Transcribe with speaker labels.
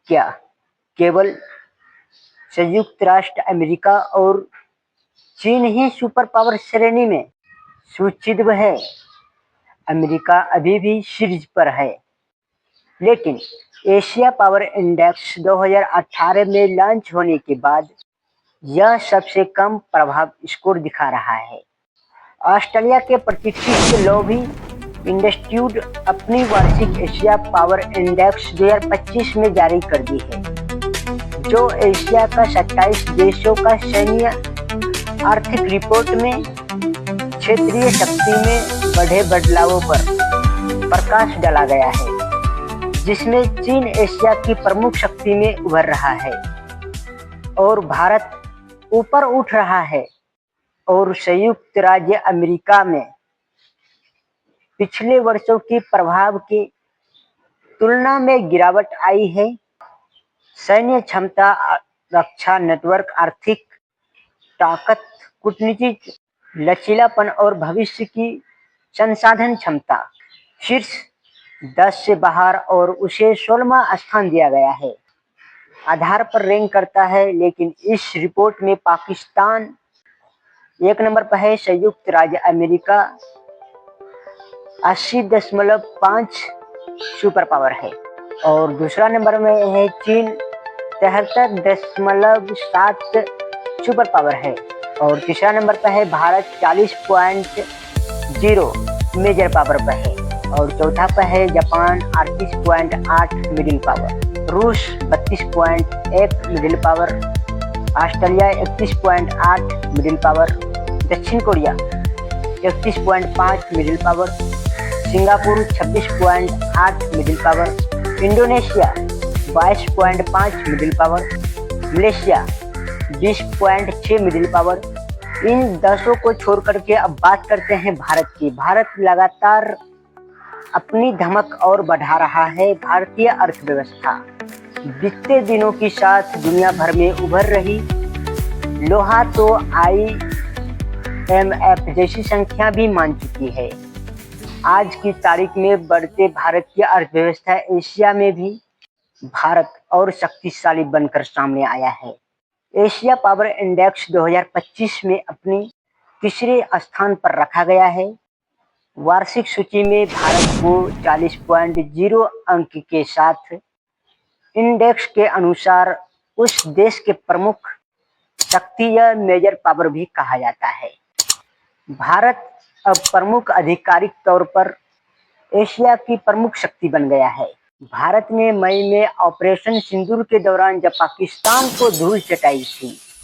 Speaker 1: क्या केवल संयुक्त राष्ट्र अमेरिका और चीन ही सुपर पावर श्रेणी में सूचीबद्ध है? अमेरिका अभी भी शीर्ष पर है, लेकिन एशिया पावर इंडेक्स 2018 में लॉन्च होने के बाद यह सबसे कम प्रभाव स्कोर दिखा रहा है। ऑस्ट्रेलिया के प्रतिष्ठित लॉबी इंस्टीट्यूट अपनी वार्षिक एशिया पावर इंडेक्स 2025 में जारी कर दी है, जो एशिया का 27 देशों का सैन्य आर्थिक रिपोर्ट में क्षेत्रीय शक्ति में बढ़े बदलावों पर प्रकाश डाला गया है, जिसमें चीन एशिया की प्रमुख शक्ति में उभर रहा है और भारत ऊपर उठ रहा है, और संयुक्त राज्य अमेरिका में पिछले वर्षों के प्रभाव की तुलना में गिरावट आई है। सैन्य क्षमता, रक्षा नेटवर्क, आर्थिक ताकत, कूटनीतिक लचीलापन और भविष्य की संसाधन क्षमता शीर्ष 10 से बाहर और उसे 16वां स्थान दिया गया है आधार पर रैंक करता है। लेकिन इस रिपोर्ट में पाकिस्तान 1 नंबर पर है, संयुक्त राज्य अमेरिका 80.5 सुपर पावर है और दूसरा नंबर में है चीन 73.7 सुपर पावर है और तीसरा नंबर पर है भारत 40.0 मेजर पावर पर है और चौथा पर है जापान 38.8 मिडिल पावर, रूस 32.1 middle power, Australia 31.8 middle power, दक्षिण Korea 31.5 middle power, Singapore 26.8 middle power, Indonesia 22.5 middle power, Malaysia 20.6 middle power. इन 10 को छोड़ करके अब बात करते हैं भारत की। भारत लगातार अपनी धमक और बढ़ा रहा है। भारतीय अर्थव्यवस्था बीते दिनों के साथ दुनिया भर में उभर रही लोहा तो IMF जैसी संख्या भी मान चुकी है। आज की तारीख में बढ़ते भारत की अर्थव्यवस्था एशिया में भी भारत और शक्तिशाली बनकर सामने आया है। एशिया पावर इंडेक्स 2025 में अपनी तीसरे स्थान पर रखा गया है। वार्षिक सूची में भारत को 40.0 अंक के साथ इंडेक्स के अनुसार उस देश के प्रमुख शक्ति या मेजर पावर भी कहा जाता है। भारत अब प्रमुख आधिकारिक तौर पर एशिया की प्रमुख शक्ति बन गया है। भारत ने मई में ऑपरेशन सिंदूर के दौरान जब पाकिस्तान को धूल चटाई थी,